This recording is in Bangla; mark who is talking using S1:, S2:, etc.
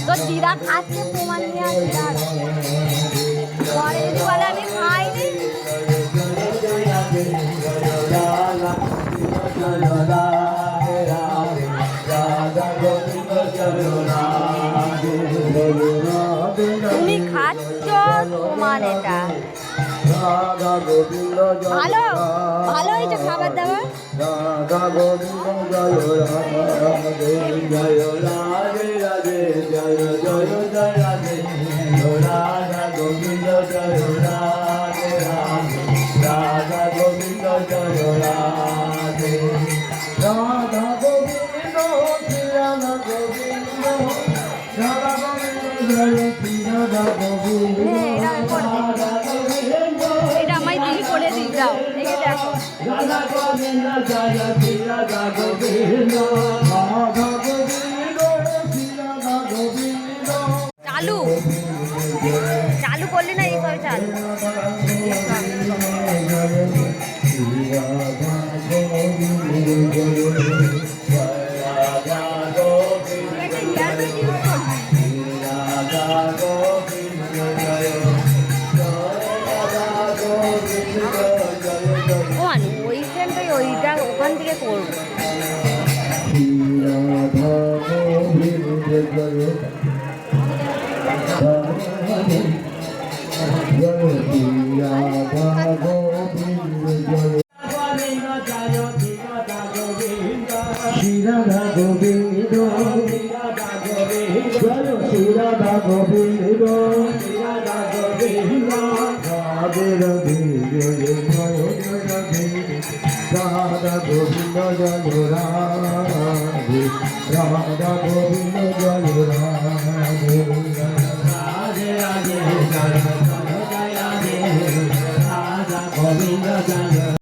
S1: তো দিদা খাচ্ছে প্রমাণ নিয়ে আসছে পরে যদি বলে আমি খাইনি তুমি খাচ্ছ তোমার এটা ভালো ভালো হয়েছে খাবার দাবার
S2: রাধা গোবিন্দ জয় রাধে জয় রাধে রাধে জয় জয় জয় রাধে রাধা গোবিন্দ জয় রাধে রাধে রাধা গোবিন্দ জয় রাধে রাধা গোবিন্দ রাধা গোবিন্দ রাধা গোবিন্দ জয় শ্রী রাধা গোবিন্দ
S1: এটা আমায় দিদি করে দিই যাও এই দেখো
S2: রাধা গোবিন্দ জয় শ্রী রাধা গোবিন্দ রাধা গোবিন্দ শ্রী রাধা গোবিন্দ
S1: চালু চালু করলে না এই সব চালু ওইখানটাই ওইটা ওখান থেকে করবো
S2: Shirada Govinda, Shirada Govinda, Shirada Govinda, Radhe Radhe Jaya Jaya Radhe, Radha Govinda Jaya Radhe, Radha Govinda Jaya Radhe, Radhe Radhe Jaya Jaya Radhe, Radha Govinda Jaya